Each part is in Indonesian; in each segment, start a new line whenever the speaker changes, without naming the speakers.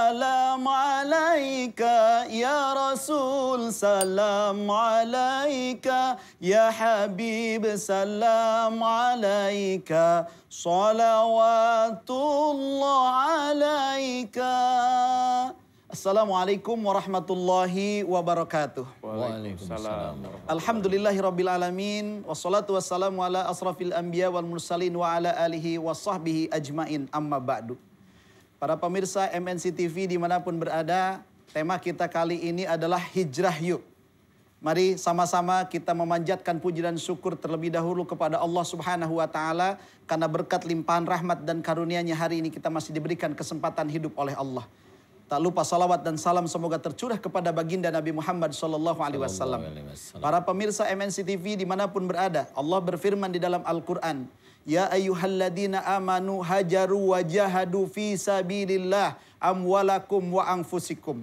salam alaika ya Rasul, salam alaika ya Habib, salam alaika, salawatullah alaika. Assalamualaikum warahmatullahi wabarakatuh.
Waalaikumsalam.
Alhamdulillahirabbil alamin, wassalatu wassalamu ala asrafil anbiya wal mursalin wa ala alihi wa sahbihi ajmain, amma ba'du. Para pemirsa MNC TV dimanapun berada, tema kita kali ini adalah hijrah yuk. Mari sama-sama kita memanjatkan puji dan syukur terlebih dahulu kepada Allah Subhanahu wa Ta'ala, karena berkat limpahan rahmat dan karunia-Nya hari ini kita masih diberikan kesempatan hidup oleh Allah. Tak lupa salawat dan salam semoga tercurah kepada baginda Nabi Muhammad SAW. Para pemirsa MNC TV dimanapun berada, Allah berfirman di dalam Al-Quran, Ya ayyuhalladzina amanu hajaru wa jahadu fi sabilillah amwalakum wa anfusikum.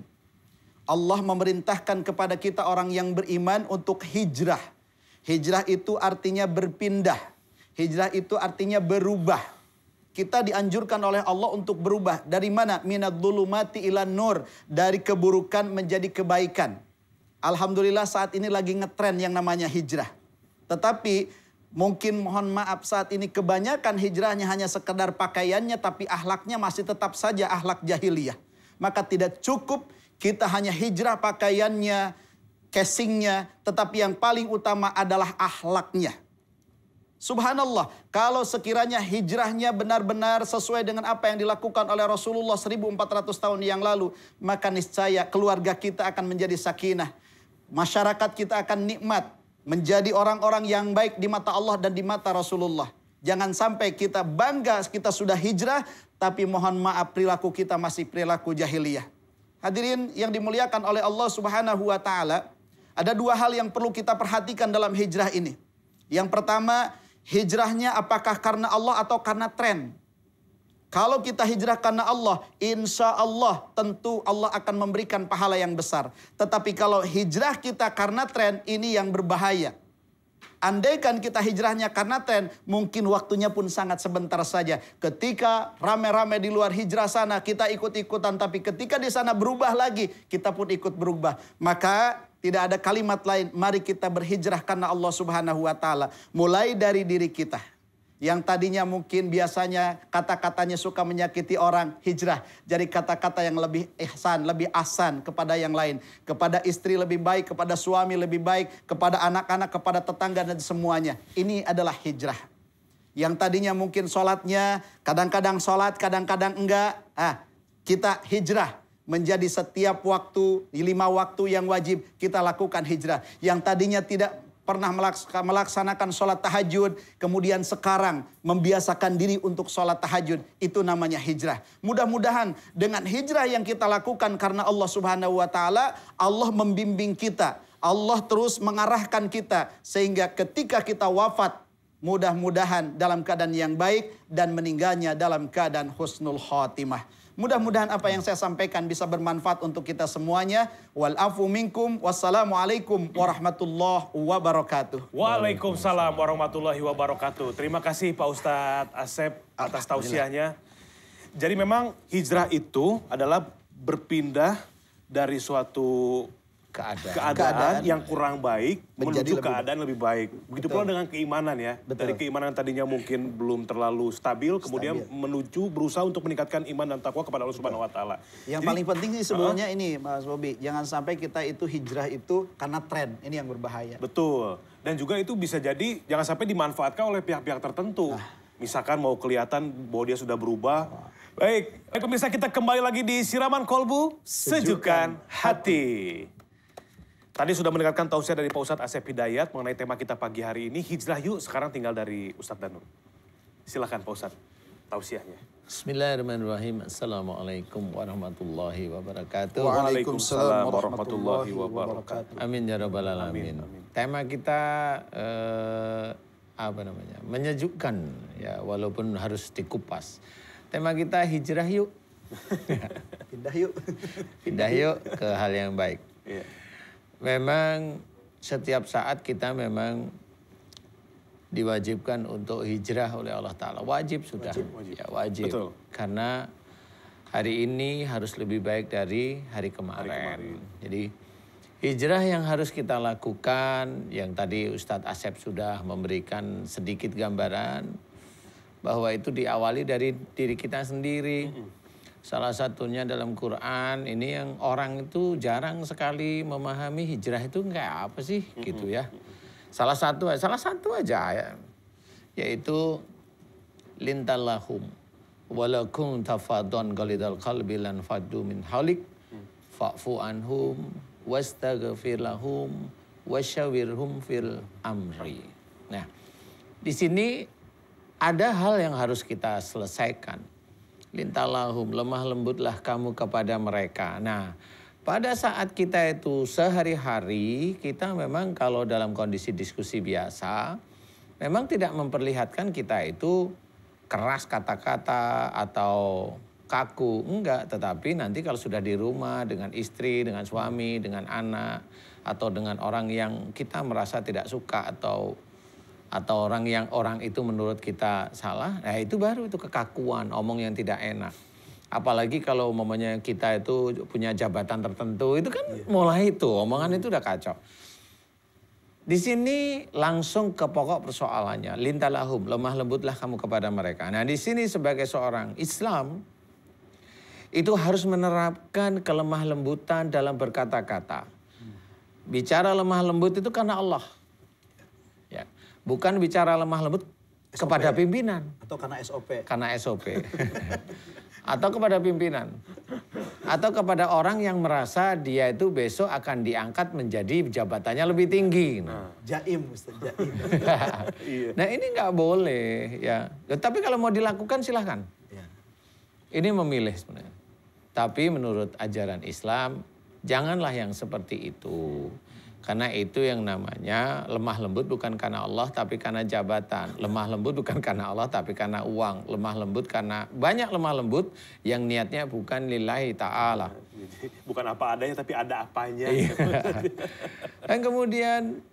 Allah memerintahkan kepada kita orang yang beriman untuk hijrah. Hijrah itu artinya berpindah. Hijrah itu artinya berubah. Kita dianjurkan oleh Allah untuk berubah. Dari mana? Minadh-dhulumati ilan nur. Dari keburukan menjadi kebaikan. Alhamdulillah saat ini lagi ngetren yang namanya hijrah. Tetapi mungkin mohon maaf saat ini kebanyakan hijrahnya hanya sekedar pakaiannya, tapi akhlaknya masih tetap saja akhlak jahiliyah. Maka tidak cukup kita hanya hijrah pakaiannya, casingnya, tetapi yang paling utama adalah akhlaknya. Subhanallah, kalau sekiranya hijrahnya benar-benar sesuai dengan apa yang dilakukan oleh Rasulullah 1400 tahun yang lalu, maka niscaya keluarga kita akan menjadi sakinah. Masyarakat kita akan nikmat, menjadi orang-orang yang baik di mata Allah dan di mata Rasulullah. Jangan sampai kita bangga kita sudah hijrah, tapi mohon maaf perilaku kita masih perilaku jahiliyah. Hadirin yang dimuliakan oleh Allah Subhanahu wa Ta'ala, ada dua hal yang perlu kita perhatikan dalam hijrah ini. Yang pertama, hijrahnya apakah karena Allah atau karena tren? Kalau kita hijrah karena Allah, insya Allah tentu Allah akan memberikan pahala yang besar. Tetapi kalau hijrah kita karena tren, ini yang berbahaya. Andaikan kita hijrahnya karena tren, mungkin waktunya pun sangat sebentar saja. Ketika rame-rame di luar hijrah sana, kita ikut-ikutan. Tapi ketika di sana berubah lagi, kita pun ikut berubah. Maka tidak ada kalimat lain, mari kita berhijrah karena Allah Subhanahu wa Ta'ala. Mulai dari diri kita. Yang tadinya mungkin biasanya kata-katanya suka menyakiti orang, hijrah. Jadi kata-kata yang lebih ihsan, lebih ahsan kepada yang lain. Kepada istri lebih baik, kepada suami lebih baik, kepada anak-anak, kepada tetangga dan semuanya. Ini adalah hijrah. Yang tadinya mungkin sholatnya, kadang-kadang sholat, kadang-kadang enggak. Kita hijrah. Menjadi setiap waktu, 5 waktu yang wajib kita lakukan hijrah. Yang tadinya tidak pernah melaksanakan sholat tahajud, kemudian sekarang membiasakan diri untuk sholat tahajud. Itu namanya hijrah. Mudah-mudahan dengan hijrah yang kita lakukan karena Allah Subhanahu wa Ta'ala, Allah membimbing kita. Allah terus mengarahkan kita. Sehingga ketika kita wafat, mudah-mudahan dalam keadaan yang baik dan meninggalnya dalam keadaan husnul khotimah. Mudah-mudahan apa yang saya sampaikan bisa bermanfaat untuk kita semuanya. Wal afu minkum. Wassalamualaikum warahmatullahi wabarakatuh.
Waalaikumsalam warahmatullahi wabarakatuh. Terima kasih Pak Ustadz Asep atas tausiahnya. Jadi memang hijrah itu adalah berpindah dari suatu keadaan yang kurang baik menuju keadaan lebih baik. Begitu pula dengan keimanan ya. Dari keimanan tadinya mungkin belum terlalu stabil, kemudian menuju berusaha untuk meningkatkan iman dan takwa kepada Allah Subhanahu wa Ta'ala.
Yang paling penting sih sebenarnya ini Mas Bobi, jangan sampai kita itu hijrah itu karena tren. Ini yang berbahaya.
Betul. Dan juga itu bisa jadi jangan sampai dimanfaatkan oleh pihak-pihak tertentu. Misalkan mau kelihatan bahwa dia sudah berubah. Baik, pemirsa, kita kembali lagi di Siraman Kolbu, Sejukan Hati. Tadi sudah mendengarkan tausiah dari Pak Ustadz Asep Hidayat mengenai tema kita pagi hari ini, hijrah yuk. Sekarang tinggal dari Ustadz Danur. Silakan Pak Ustadz, tausiahnya.
Bismillahirrahmanirrahim. Assalamualaikum warahmatullahi wabarakatuh.
Waalaikumsalam warahmatullahi wabarakatuh.
Amin ya rabbal alamin. Tema kita menyejukkan ya, walaupun harus dikupas. Tema kita hijrah yuk.
Pindah yuk.
Pindah yuk ke hal yang baik. Memang setiap saat kita memang diwajibkan untuk hijrah oleh Allah Ta'ala. Wajib sudah. Wajib. Ya, wajib.
Betul.
Karena hari ini harus lebih baik dari hari kemarin. Jadi hijrah yang harus kita lakukan, yang tadi Ustadz Asep sudah memberikan sedikit gambaran, bahwa itu diawali dari diri kita sendiri. Salah satunya dalam Quran, ini yang orang itu jarang sekali memahami hijrah itu kayak apa sih gitu ya. Salah satu aja ya, yaitu lintallahum walakum tafadon galidal qalbi lan faddu min halik fa'fu anhum wastaghfir lahum wasyawirhum fil amri. Nah, di sini ada hal yang harus kita selesaikan. Lintallahum, lemah lembutlah kamu kepada mereka. Nah, pada saat kita itu sehari-hari, kita memang kalau dalam kondisi diskusi biasa, memang tidak memperlihatkan kita itu keras kata-kata atau kaku, enggak. Tetapi nanti kalau sudah di rumah dengan istri, dengan suami, dengan anak, atau dengan orang yang kita merasa tidak suka atau orang itu menurut kita salah, nah itu baru itu kekakuan, omong yang tidak enak. Apalagi kalau umpamanya kita itu punya jabatan tertentu, itu kan mulai itu, omongan itu udah kacau. Di sini langsung ke pokok persoalannya. Lintallahum, lemah lembutlah kamu kepada mereka. Nah di sini sebagai seorang Islam, itu harus menerapkan kelemah lembutan dalam berkata-kata. Bicara lemah lembut itu karena Allah. Ya. Bukan bicara lemah lembut SOP. Kepada pimpinan.
Atau karena SOP.
Karena SOP. Atau kepada pimpinan. Atau kepada orang yang merasa dia itu besok akan diangkat menjadi jabatannya lebih tinggi.
Jaim, Ustaz, jaim.
Nah ini nggak boleh ya. Tapi kalau mau dilakukan silahkan.
Ya.
Ini memilih sebenarnya. Tapi menurut ajaran Islam janganlah yang seperti itu. Karena itu yang namanya lemah lembut bukan karena Allah tapi karena jabatan. Lemah lembut bukan karena Allah tapi karena uang. Lemah lembut karena banyak lemah lembut yang niatnya bukan lillahi ta'ala.
Bukan apa adanya tapi ada apanya.
Dan kemudian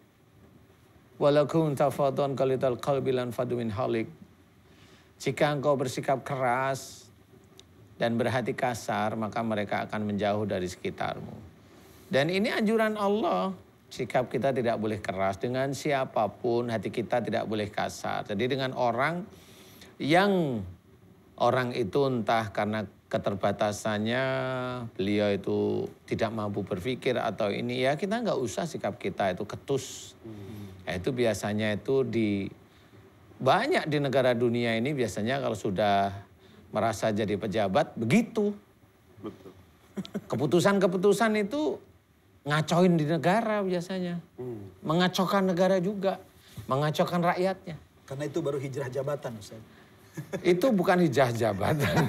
walakum tafadun qalidal qalbi lan fadu min halik. Jika engkau bersikap keras dan berhati kasar maka mereka akan menjauh dari sekitarmu. Dan ini anjuran Allah. Sikap kita tidak boleh keras dengan siapapun, hati kita tidak boleh kasar. Jadi dengan orang itu entah karena keterbatasannya beliau itu tidak mampu berpikir atau ini ya kita nggak usah sikap kita itu ketus. Itu biasanya itu banyak di negara dunia ini biasanya kalau sudah merasa jadi pejabat begitu.
Betul.
Keputusan-keputusan itu ngacoin di negara biasanya. Mengacaukan negara juga. Mengacaukan rakyatnya.
Karena itu baru hijrah jabatan, Ustaz.
Itu bukan hijrah jabatan.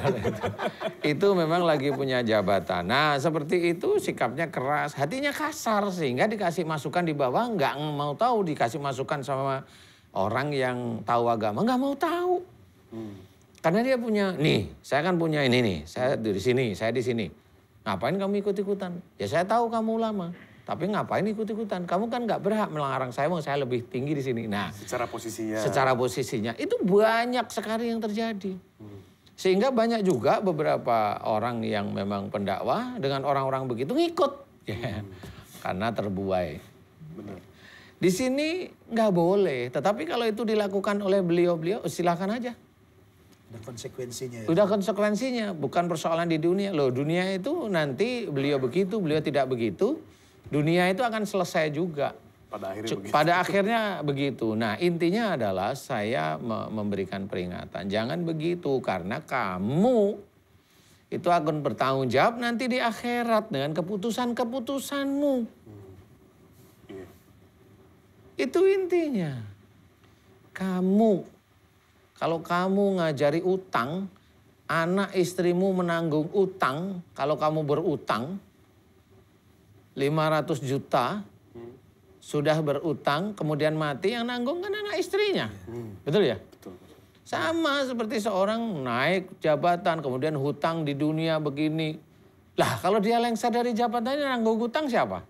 Itu memang lagi punya jabatan. Nah seperti itu sikapnya keras. Hatinya kasar sehingga dikasih masukan di bawah nggak mau tahu. Dikasih masukan sama orang yang tahu agama. Nggak mau tahu. Karena dia punya, nih saya kan punya ini nih. Saya di sini, saya di sini. Ngapain kamu ikut-ikutan? Ya saya tahu kamu ulama, tapi ngapain ikut-ikutan? Kamu kan nggak berhak melarang saya lebih tinggi di sini. Nah,
secara posisinya
itu banyak sekali yang terjadi. Sehingga banyak juga beberapa orang yang memang pendakwah dengan orang-orang begitu ngikut. Ya, karena terbuai.
Benar.
Di sini nggak boleh, tetapi kalau itu dilakukan oleh beliau-beliau silakan aja.
Ada konsekuensinya. Ya.
Udah konsekuensinya, bukan persoalan di dunia. Loh dunia itu nanti beliau begitu, beliau tidak begitu. Dunia itu akan selesai juga. Pada akhirnya begitu. Nah intinya adalah saya memberikan peringatan. Jangan begitu karena kamu itu akan bertanggung jawab nanti di akhirat dengan keputusan-keputusanmu. Itu intinya. Kalau kamu ngajari utang, anak istrimu menanggung utang, kalau kamu berutang, 500 juta, sudah berutang, kemudian mati, yang nanggung kan anak istrinya. Betul ya?
Betul.
Sama seperti seorang naik jabatan, kemudian hutang di dunia begini. Lah kalau dia lengser dari jabatannya, nanggung hutang siapa?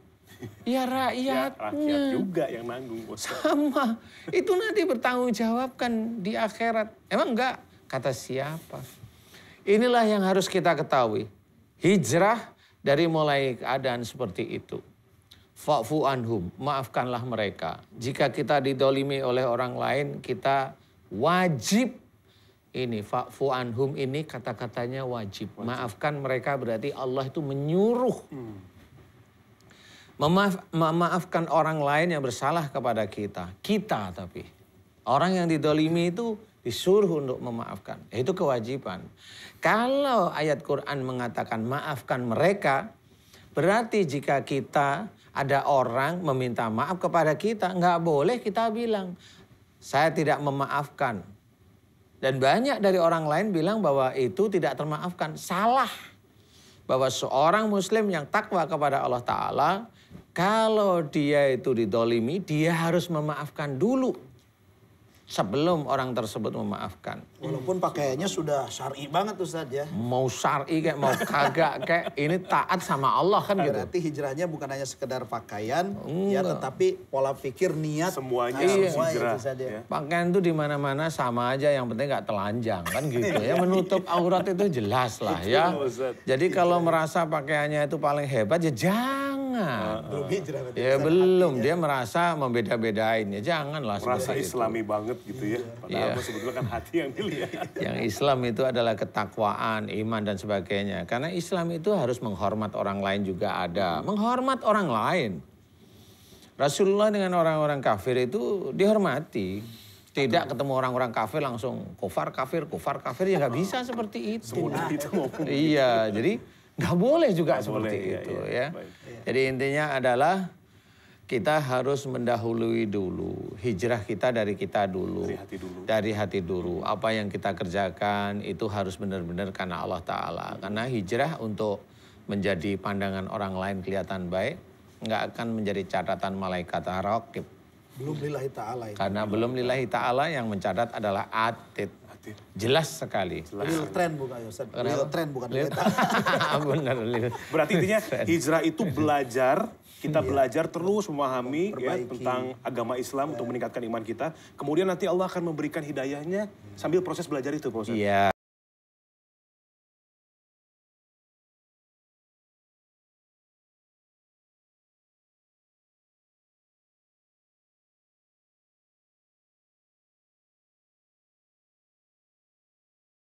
Ya rakyatnya.
Rakyat juga yang nanggung.
Sama. Itu nanti bertanggung jawabkan di akhirat. Emang enggak? Kata siapa? Inilah yang harus kita ketahui. Hijrah dari mulai keadaan seperti itu. Fa'fu anhum, maafkanlah mereka. Jika kita didolimi oleh orang lain, kita wajib ini. Fa'fu anhum ini kata-katanya wajib. Maafkan mereka berarti Allah itu menyuruh. Memaafkan orang lain yang bersalah kepada kita. Kita tapi. Orang yang didolimi itu disuruh untuk memaafkan. Itu kewajiban. Kalau ayat Quran mengatakan maafkan mereka, berarti jika kita ada orang meminta maaf kepada kita, nggak boleh kita bilang, saya tidak memaafkan. Dan banyak dari orang lain bilang bahwa itu tidak termaafkan. Salah. Bahwa seorang muslim yang takwa kepada Allah Ta'ala, kalau dia itu didolimi, dia harus memaafkan dulu. Sebelum orang tersebut memaafkan.
Walaupun pakaiannya sudah syar'i banget Ustadz ya.
Mau syar'i kayak mau kagak kayak ini taat sama Allah kan gitu.
Berarti hijrahnya bukan hanya sekedar pakaian, ya tetapi pola pikir, niat.
Semuanya
semua
harus hijrah.
itu saja.
Ya.
Pakaian tuh di mana-mana sama aja, yang penting nggak telanjang kan gitu ya. Menutup aurat itu jelas lah ya. Jadi kalau merasa pakaiannya itu paling hebat ya jangan.
Belum hijrah berarti.
Ya belum, dia merasa membeda-bedain ya janganlah
Merasa
seperti itu.
islami banget gitu ya. Padahal sebetulnya kan hati yang dilihat.
Yang Islam itu adalah ketakwaan, iman dan sebagainya. Karena Islam itu harus menghormat orang lain juga ada. Menghormat orang lain. Rasulullah dengan orang-orang kafir itu dihormati. Tidak ketemu orang-orang kafir langsung kufar kafir ya nggak bisa seperti itu.
Semudah itu ngomong.
Iya, jadi nggak boleh juga seperti
boleh,
itu
iya.
ya.
Baik.
Jadi intinya adalah kita harus mendahului dulu. Hijrah kita dari kita dulu.
Dari hati dulu.
Dari hati dulu. Apa yang kita kerjakan itu harus benar-benar karena Allah Ta'ala. Karena hijrah untuk menjadi pandangan orang lain kelihatan baik, nggak akan menjadi catatan malaikat raqib.
Belum lillahi ta'ala itu.
Karena belum lillahi ta'ala yang mencatat adalah atid. Jelas sekali.
Real trend bukan ya Ustadz? Real trend bukan lillahi ta'ala.
Benar.
Berarti intinya hijrah itu belajar. Kita belajar terus memahami ya, tentang agama Islam untuk meningkatkan iman kita. Kemudian nanti Allah akan memberikan hidayahnya sambil proses belajar itu, Pak Ustadz.
Iya.